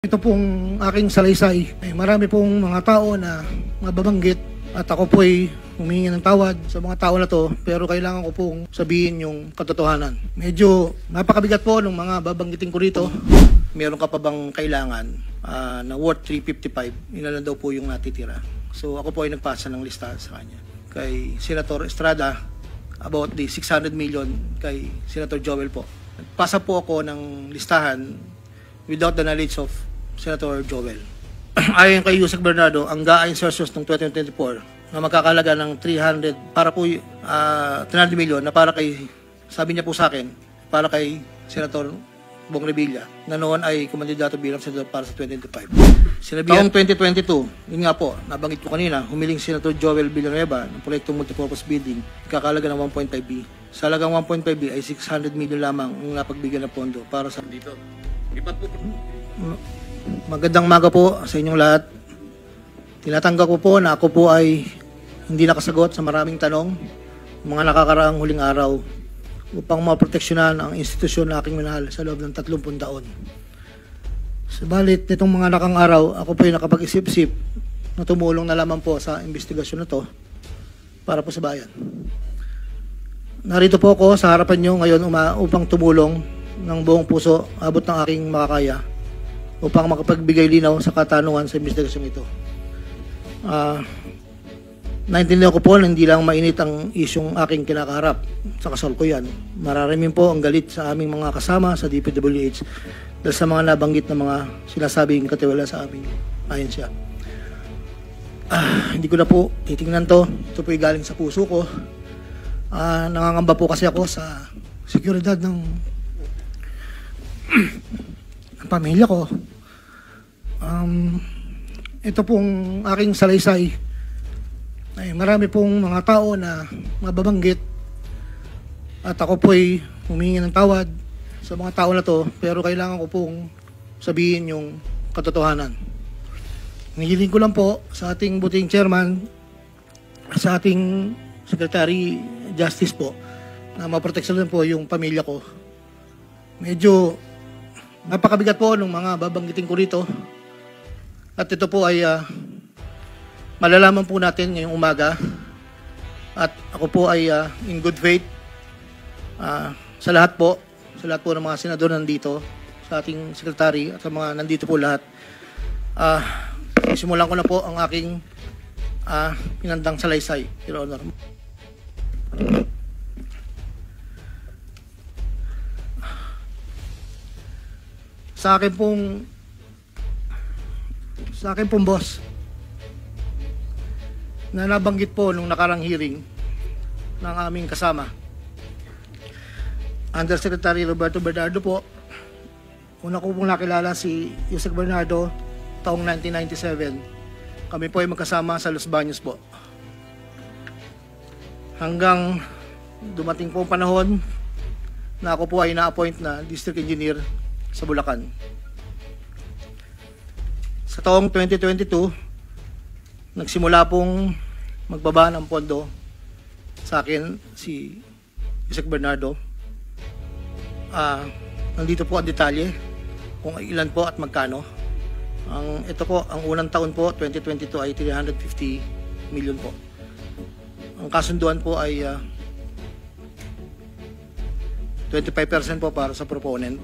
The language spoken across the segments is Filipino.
Ito pong aking salaysay ay marami pong mga tao na mababanggit at ako po ay humingi ng tawad sa mga tao na to, pero kailangan ko pong sabihin yung katotohanan. Medyo napakabigat po ng mga babanggitin ko rito. Meron ka pa bang kailangan na worth 355? Ilan daw po yung natitira. So ako po ay nagpasa ng listahan sa kanya. Kay Senator Estrada about the 600 million kay Senator Joel po. Nagpasa po ako ng listahan without the knowledge of Senator Joel. Ayon kay Yusek Bernardo, ang GAA insertions ng 2024 na magkakalaga ng 300 para po 300 million na para kay, sabi niya po sa akin, para kay Senator Bong Revilla na noon ay kumandidato bilang senador para sa 2025. Taong 2022, yun nga po, nabanggit ko kanina, humiling Senator Joel Villanueva ng proyektong multipurpose building, kakalaga ng 1.5B. Sa halagang 1.5B ay 600 million lamang ang napagbigyan ng pondo para sa dito. Magandang umaga po sa inyong lahat. Tinatanggap ko po na ako po ay hindi nakasagot sa maraming tanong mga nakakaraang huling araw upang maproteksyonan ang institusyon na aking minahal sa loob ng 30 taon. Subalit nitong mga nakang araw, ako po ay nakapag-isip-isip na tumulong na lamang po sa investigasyon na to para po sa bayan. Narito po ako sa harapan nyo ngayon upang tumulong ng buong puso, abot ng aking makakaya upang makapagbigay linaw sa katanungan sa investigasyon ito. Naintindihan ko po na hindi lang mainit ang isyong aking kinakaharap sa kasalukuyan. Mararamin po ang galit sa aming mga kasama sa DPWH dahil sa mga nabanggit na mga sinasabing katiwala sa aming ayon siya. Hindi ko na po titingnan to. Ito po galing sa puso ko. Nangangamba po kasi ako sa seguridad ng pamilya ko. Ito pong aking salaysay ay marami pong mga tao na mababanggit at ako po ay humingi ng tawad sa mga tao na to, pero kailangan ko pong sabihin yung katotohanan. Hinihiling ko lang po sa ating buting chairman, sa ating Secretary Justice po, na maproteksahan po yung pamilya ko. Medyo napakabigat po ng mga babanggitin ko rito. At ito po ay malalaman po natin ngayong umaga. At ako po ay in good faith sa lahat po ng mga senador nandito, sa ating secretary at sa mga nandito po lahat. Simulan ko na po ang aking pinandang salaysay, Your Honor. Sa akin pong boss na nabanggit po nung nakarang hearing ng aming kasama, Undersecretary Roberto Bernardo po. Una ko pong nakilala si Yusek Bernardo taong 1997. Kami po ay magkasama sa Los Baños po. Hanggang dumating po ang panahon na ako po ay na-appoint na District Engineer sa Bulacan. Sa taong 2022, nagsimula pong magbaba ng pondo sa akin si Yusek Bernardo. Nandito po ang detalye kung ilan po at magkano. Ito po, ang unang taon po, 2022 ay 350 million po. Ang kasunduan po ay 25% po para sa proponent.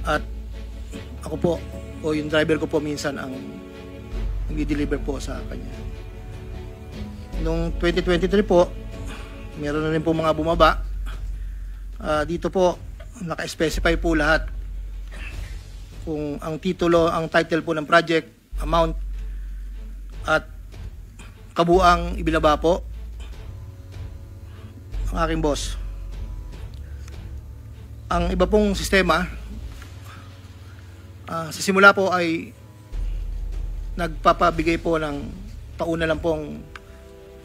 At ako po, o yung driver ko po minsan ang nag-deliver po sa kanya. Noong 2023 po, meron na rin po mga bumaba. Dito po, naka-specify po lahat kung ang titulo, ang title po ng project, amount, at kabuang ibinaba po ang aking boss. Ang iba pong sistema, sa simula po ay nagpapabigay po ng pauna lang pong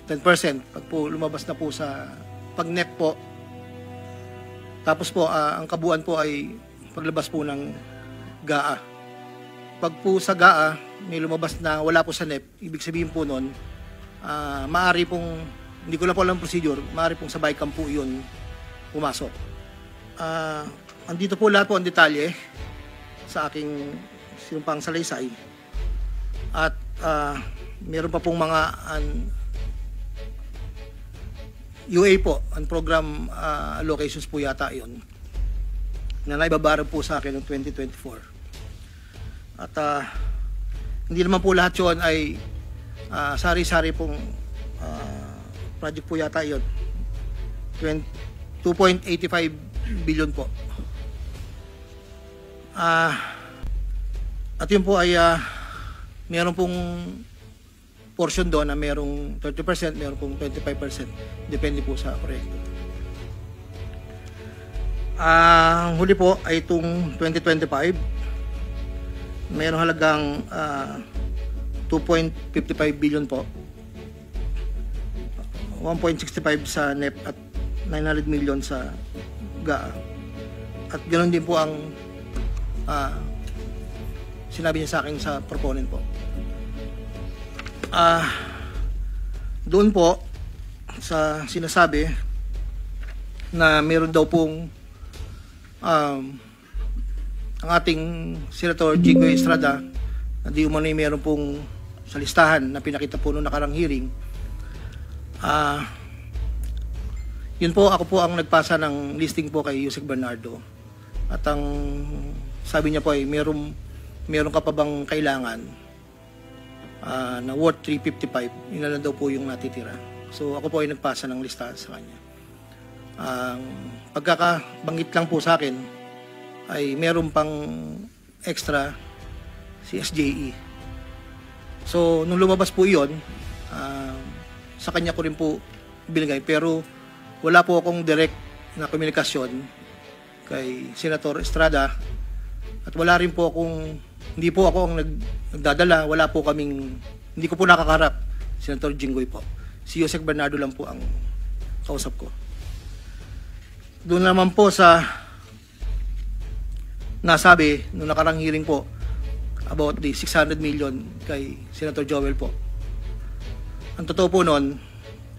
10% pag po lumabas na po sa pag-net po. Tapos po, ang kabuuan po ay paglabas po ng GAA. Pag po sa GAA, may lumabas na wala po sa NEP, ibig sabihin po nun, maaari pong, hindi ko lang po alam procedure, maaari pong sa BICAM po yun pumasok. Andito po lahat po ang detalye sa aking sinumpang salaysay. At meron pa pong mga UA po, program allocations po yata yon na naibabarang po sa akin noong 2024. At hindi naman po lahat yon ay sari-sari pong project po yata yon. 2.85 billion po. At yun po ay meron pong portion doon na merong 30%, meron pong 25%. Depende po sa proyekto. Huli po ay itong 2025. Merong halagang 2.55 billion po. 1.65 sa NEP at 900 million sa GAA. At ganoon din po ang sinabi niya sa akin sa proponent po. Doon po sa sinasabi na meron daw pong ang ating Senator Jinggoy Estrada na di umano'y meron pong sa listahan na pinakita po noong nakarang hearing. Yun po, ako po ang nagpasa ng listing po kay Yusek Bernardo. At ang sabi niya po ay meron ka pa bang kailangan na worth 355, yun na lang daw po yung natitira. So ako po ay nagpasa ng listahan sa kanya. Pagkakabanggit lang po sa akin ay meron pang extra si SJE. So nung lumabas po yun, sa kanya ko rin po binigay, pero wala po akong direct na komunikasyon kay Senator Estrada at wala rin po akong, hindi po ako ang nagdadala, wala po kaming, hindi ko po nakakaharap Senator Jinggoy po. Si Yusek Bernardo lang po ang kausap ko. Doon naman po sa nasabi nung nakarang hearing po about the 600 million kay Senator Joel po. Ang totoo po noon,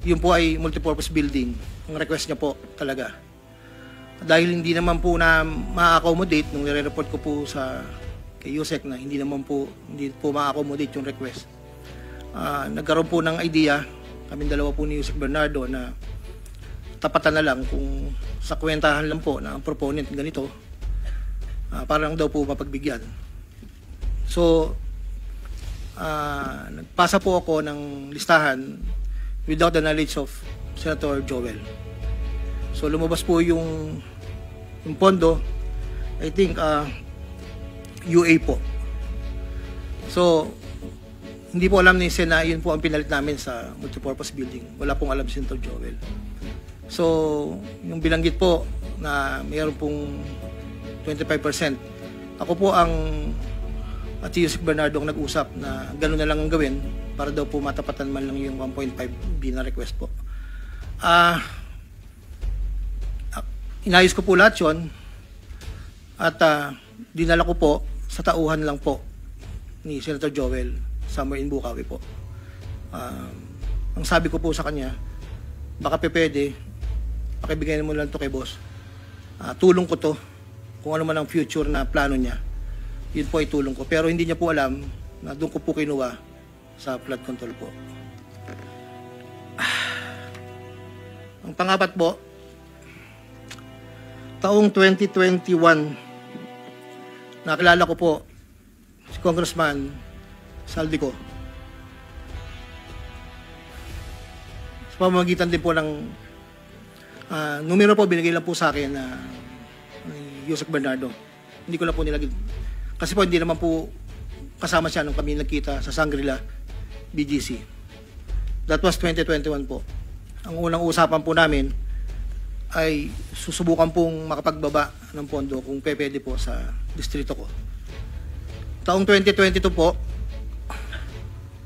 yun po ay multipurpose building. Ang request niya po talaga. Dahil hindi naman po na ma-accommodate nung nire-report ko po sa kay Yusek na hindi po ma-accommodate yung request. Nagkaroon po ng idea, kaming dalawa po ni Yusek Bernardo na tapatan na lang kung sa kwentahan lang po na ang proponent ganito, parang daw po mapagbigyan. So, nagpasa po ako ng listahan without the knowledge of Senator Joel. So lumabas po yung pondo, I think UA po. So hindi po alam ni Sen na yun po ang pinalit namin sa multipurpose building. Wala pong alam si Senator Joel. So yung binanggit po na mayroon pong 25%. Ako po ang at si Yusek Bernardo ang nag-usap na gano'n na lang ang gawin para daw po matapatan man lang yung 1.5B na request po. Inayos ko po lahat yun at dinala ko po sa tauhan lang po ni Senator Joel somewhere in Bukawi po. Ang sabi ko po sa kanya, baka pwede, pakibigyan mo lang to kay boss. Tulong ko to, kung ano man ang future na plano niya, yun po ay tulong ko. Pero hindi niya po alam na doon ko po kinuha sa flood control po. Ang pangapat po, taong 2021, nakilala ko po si Congressman Saldico. Sa pamamagitan din po ng numero po, binigay lang po sa akin na Yusek Bernardo. Hindi ko na po nilagay. Kasi po hindi naman po kasama siya nung kami nagkita sa Shangri-La BGC. That was 2021 po. Ang unang usapan po namin ay susubukan pong makapagbaba ng pondo kung pwede po sa distrito ko. Taong 2022 po,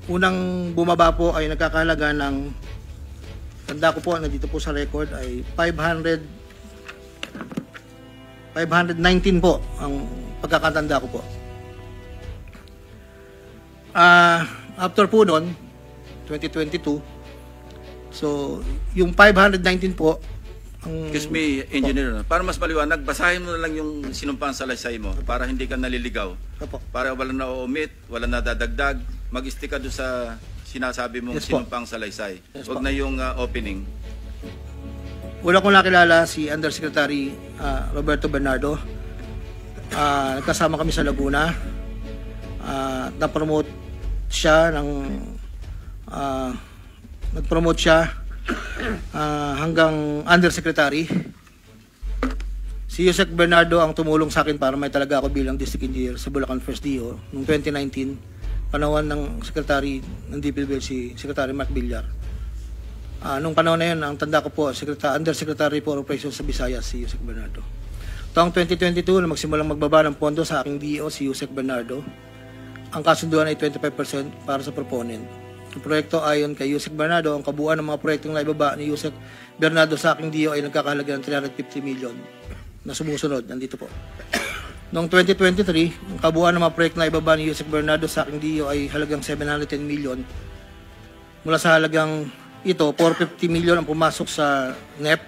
unang bumaba po ay nagkakahalaga ng, tanda ko po, nandito po sa record, ay 519 po ang pagkakatanda ko po. After po noon, 2022, so yung 519 po Excuse me, engineer, para mas maliwanag, basahin mo na lang yung sinumpang salaysay mo para hindi ka naliligaw. Opo. Para wala na o-omit, wala na dadagdag, mag-stick ka doon sa sinasabi mong Yes po. sinumpang salaysay. Yes Huwag po. na yung opening. Una kong nakilala si Undersecretary Roberto Bernardo. Nagkasama kami sa Laguna. Na-promote siya nag-promote siya hanggang Undersecretary. Si Yusek Bernardo ang tumulong sa akin para may talaga ako bilang District Engineer sa Bulacan First DO noong 2019, panahon ng Secretary ng DPWH si Secretary Mark Villar. Nung panahon na yun, ang tanda ko po, Undersecretary for Operations sa Visayas, si Yusek Bernardo. Taong 2022, na magsimulang magbaba ng pondo sa aking DO, si Yusek Bernardo, ang kasunduan ay 25% para sa proponent. Ang proyekto ayon kay Yusek Bernardo, ang kabuuan ng mga proyektong naibaba ni Yusek Bernardo sa aking DO ay nagkakahalaga ng 350 million na sumusunod. Nandito po. Noong 2023, ang kabuuan ng mga proyektong naibaba ni Yusek Bernardo sa aking DO ay halagang 710 million. Mula sa halagang ito, 450 million ang pumasok sa NEP,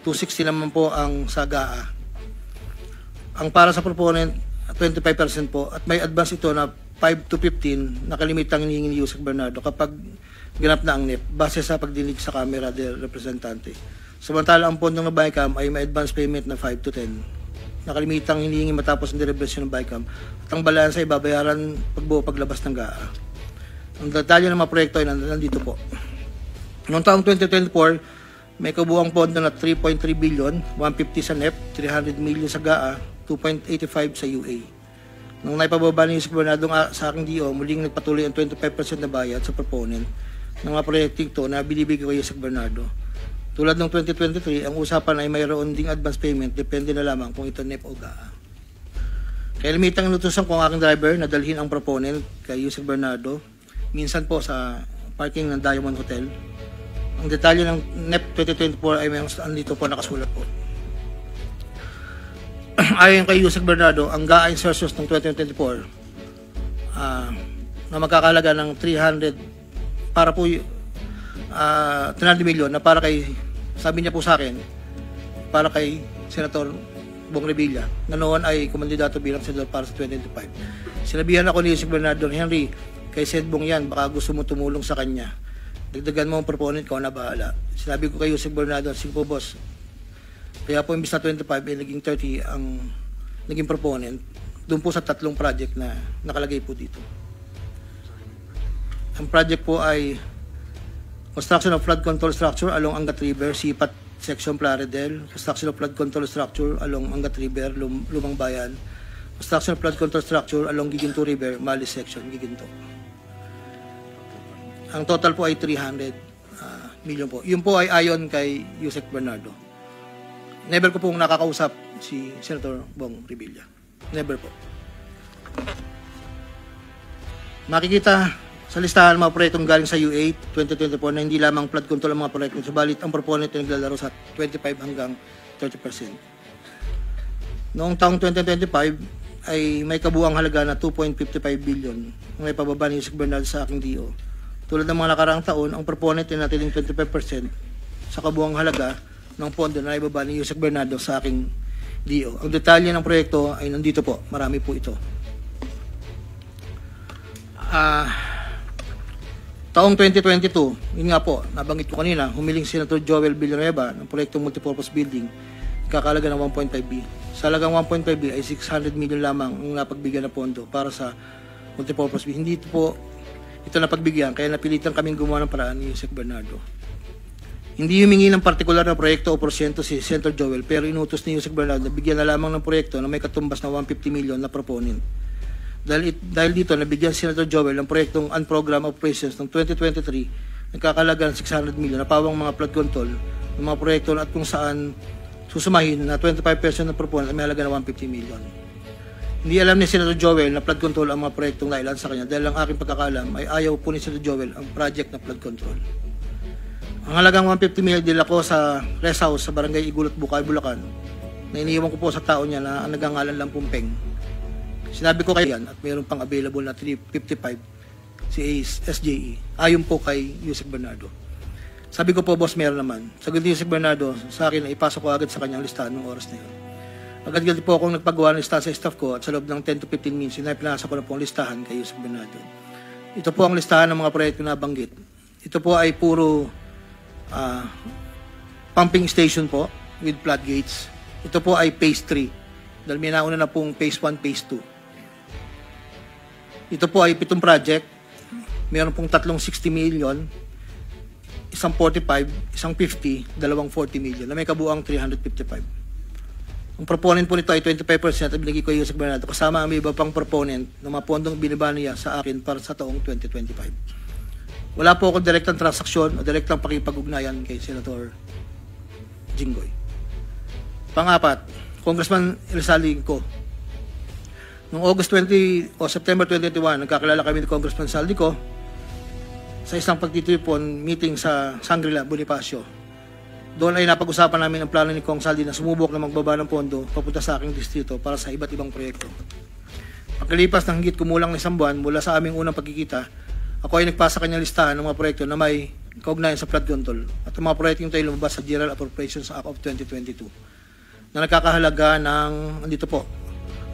260 naman po ang sa GAA. Ang para sa proponent, 25% po, at may advance ito na 5 to 15 na kalimitang hinihingi ni Yusek Bernardo kapag ganap na ang NEP base sa pagdinig sa Kamera del Representante. Samantala ang pondong ng BICAM ay may advance payment na 5 to 10 na kalimitang hinihingi matapos ang direblasyon ng BICAM at ang balansa ay babayaran paglabas ng GAA. Ang detalye ng mga proyekto ay nandito po. Noong taong 2024, may kabuuang pondo na 3.3 billion, 150 sa NEP, 300 million sa GAA, 2.85 sa UA. Nung naipababa ni Yusek Bernardo sa aking DO, muling nagpatuloy ang 25% na bayad sa proponent ng mga proyekting to na binibigay ko kay Yusek Bernardo. Tulad ng 2023, ang usapan ay mayroon ding advance payment, depende na lamang kung ito NEP o GAA. Kaya limitang inutusan ko ang aking driver na dalhin ang proponent kay Yusek Bernardo, minsan po sa parking ng Diamond Hotel. Ang detalye ng NEP 2024 ay may andito po nakasulat po. Ayon kay Yusek Bernardo, ang GAA insertions ng 2024 na magkakalaga ng 300 para po 300 million na para kay, sabi niya po sa akin, para kay Senator Bong Revilla na noon ay kumandidato bilang senador para sa 2025. Sinabihan ako ni Yusek Bernardo, Henry, kay Sed Bong yan, baka gusto mo tumulong sa kanya. Dagdagan mo ang proponent ko na bahala. Sinabi ko kay Yusek Bernardo, sige po boss, kaya po imbis na 25 ay naging 30 ang naging proponent doon po sa tatlong project na nakalagay po dito. Ang project po ay construction of flood control structure along Angat River, Sipat Section Plaridel, construction of flood control structure along Angat River, Lumang Bayan, construction of flood control structure along Giginto River, Mali Section, Giginto. Ang total po ay 300 million po. Yun po ay ayon kay Yusek Bernardo. Never ko pong nakakausap si Senator Bong Revilla. Never po. Makikita sa listahan ng mga proyektong galing sa UA 2024 na hindi lamang flood control ang mga proyekto, subalit ang proponent ay naglalaro sa 25 hanggang 30%. Noong taong 2025 ay may kabuuang halaga na 2.55 billion ang may pababa ni Yusek Bernardo sa aking DO. Tulad ng mga nakaraang taon, ang proponent ay natiling 25% sa kabuuang halaga ng pondo na ibaba ni Yusek Bernardo sa aking DO. Ang detalye ng proyekto ay nandito po. Marami po ito. Taong 2022, yun nga po, nabanggit ko kanina, humiling Senator Joel Villanueva ng proyektong multipurpose building, kakalaga ng 1.5B. Sa halagang 1.5B ay 600 million lamang ang napagbigyan na pondo para sa multipurpose building. Hindi po ito napagbigyan, kaya napilitan kaming gumawa ng paraan ni Yusek Bernardo. Hindi humingi ng partikular na proyekto o porsyento si Senator Joel, pero inutos ni Yusek Bernardo na bigyan na lamang ng proyekto na may katumbas na 150 million na proponent. Dahil dito, nabigyan si Senator Joel ng proyektong Unprogrammed Operations ng 2023 nagkakalaga ng 600 million na pawang mga flood control ng mga proyekto at kung saan susumahin na 25% ng proponent na may halaga na 150 million. Hindi alam ni Senator Joel na flood control ang mga proyektong nailan sa kanya dahil ang aking pagkakalam ay ayaw po ni Senator Joel ang project na flood control. Ang halagang 150 million dila ko sa rest house sa Barangay Igulat, Bukay, Bulacan na iniiwan ko po sa tao niya na ang nagangalan lang Pumpeng. Sinabi ko kay yan at mayroon pang available na 355 si SJE ayon po kay Yusek Bernardo. Sabi ko po, Boss Mayor naman, sagot niyo si Bernardo sa akin na ipasok ko agad sa kanyang listahan ng oras na yun. Agad-agad po akong nagpagawa ng listahan sa staff ko at sa loob ng 10 to 15 minutes, pinasa ko na po ang listahan kay Yusek Bernardo. Ito po ang listahan ng mga proyekto na nabanggit. Ito po ay puro pumping station po with floodgates. Ito po ay phase 3 dahil may nauna na pong phase 1, phase 2. Ito po ay 7 project. Meron pong 360 million, isang 45, isang 50, dalawang 40 million na may kabuang 355. Ang proponent po nito ay 25% at binigay ko yung Yusek Bernardo kasama ang may iba pang proponent ng mga pondong binaba niya sa akin para sa taong 2025. Wala po akong direktang transaksyon o direktang pakipag-ugnayan kay Senator Jinggoy. Pang-apat, Congressman Elsaldico. Noong August 20 o September 2021, nagkakilala kami ni Congressman Saldico sa isang pagtitipon meeting sa Shangri-La, Bonifacio. Doon ay napag-usapan namin ang plano ni Kong Saldi na sumubok na magbaba ng pondo papunta sa aking distrito para sa iba't ibang proyekto. Pagkalipas ng higit kumulang na 1 buwan mula sa aming unang pagkikita, ako ay nagpasa kanyang listahan ng mga proyekto na may kaugnayan sa flood control at ang mga proyekto ito ay lumabas sa General Appropriations Act of 2022 na nakakahalaga ng, andito po,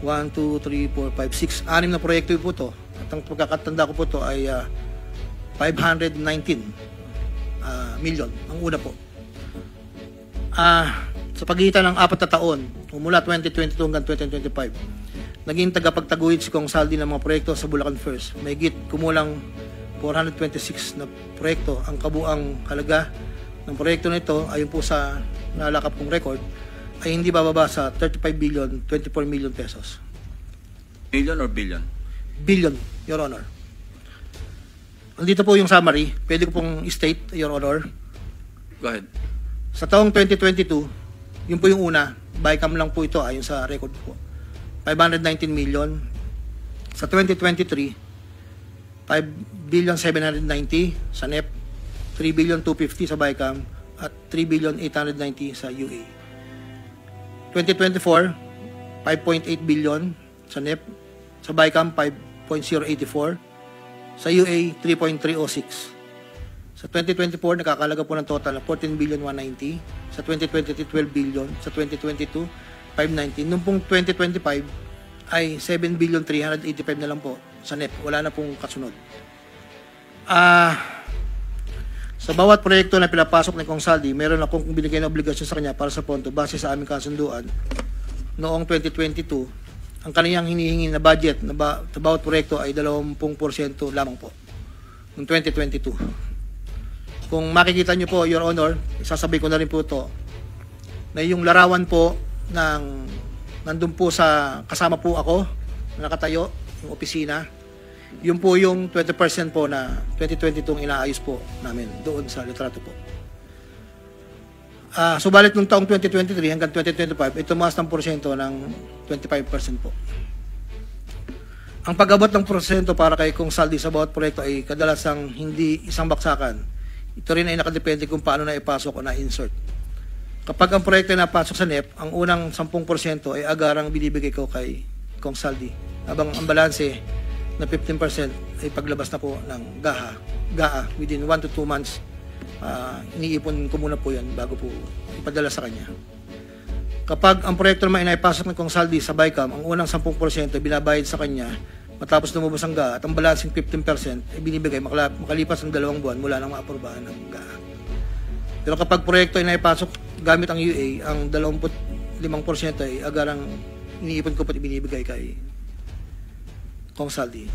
1, 2, 3, 4, 5, 6, 6 na proyekto po ito. At ang pagkakatanda ko po ito ay 519 million, ang una po. Sa pagitan ng 4 na taon, mula 2022 hanggang 2025, naging tagapagtaguyod si Kong Saldi ng mga proyekto sa Bulacan First. May higit kumulang 426 na proyekto. Ang kabuang halaga ng proyekto nito, ayon po sa nalakap kong record, ay hindi bababa sa 35 billion, 24 million pesos. Million or billion? Billion, Your Honor. Andito po yung summary. Pwede ko pong state, Your Honor. Go ahead. Sa taong 2022, yun po yung una, bycam lang po ito ayon sa record po. 519 million. Sa 2023, 5 billion 790 sa NEP, 3 billion 250 sa bycam, at 3 billion 890 sa UA. 2024, 5.8 billion sa NEP, sa bycam 5.084, sa UA 3.306. Sa 2024, nakakalaga po ng total na 14 billion 190. Sa 2023, 12 billion. Sa 2022, 519. Noong pong 2025, ay 7 billion 385 na lang po sa NEP. Wala na pong kasunod. Sa bawat proyekto na pinapasok ni Kong Saldi, meron akong binigay na obligasyon sa kanya para sa pondo base sa aming kasunduan. Noong 2022, ang kaniyang hinihingi na budget na sa bawat proyekto ay 20% lamang po. Noong 2022. Kung makikita nyo po, Your Honor, isasabay ko na rin po ito, na yung larawan po ng nandun po sa kasama po ako, na nakatayo, yung opisina, yun po yung 20% po na 2022 inaayos po namin doon sa litrato po. Subalit nung taong 2023 hanggang 2025, ito tumaas ng porsyento ng 25% po. Ang pag-abot ng porsyento para kay Kong Saldi sa bawat proyekto ay kadalasang hindi isang baksakan. Ito rin ay nakadepende kung paano na ipasok o na-insert. Kapag ang proyekto na napasok sa NEP, ang unang 10% ay agarang binibigay ko kay Kong Saldi. Habang ang balanse na 15% ay paglabas na po ng GAA within 1 to 2 months. Iniipon ko muna po yan bago po ipadala sa kanya. Kapag ang proyekto naman ay naipasok ng Kong Saldi sa BICAM, ang unang 10% ay binabayad sa kanya matapos lumabas ang GAA at ang balancing 15% ay binibigay makalipas ng 2 buwan mula nang maaprubahan ng GAA. Pero kapag proyekto ay naipasok gamit ang UA, ang 25% ay agarang iniipon ko pati binibigay kay Kong Saldi.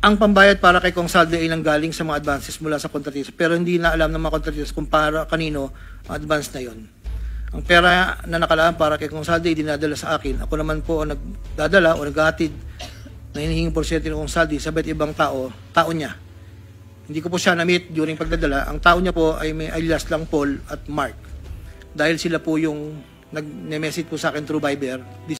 Ang pambayad para kay Kong Saldi ay nanggaling sa mga advances mula sa kontratista pero hindi na alam ng mga kontratista kung para kanino ang advance na yon. Ang pera na nakalaan para kay Kong Saldi ay dinadala sa akin. Ako naman po ang nagdadala o naghahatid na hinihinging porsyento ng Kong Saldi sa iba't ibang tao niya. Hindi ko po siya na-meet during pagdadala. Ang tao niya po ay may alias lang Paul at Mark. Dahil sila po yung nag-message po sa akin through Viber.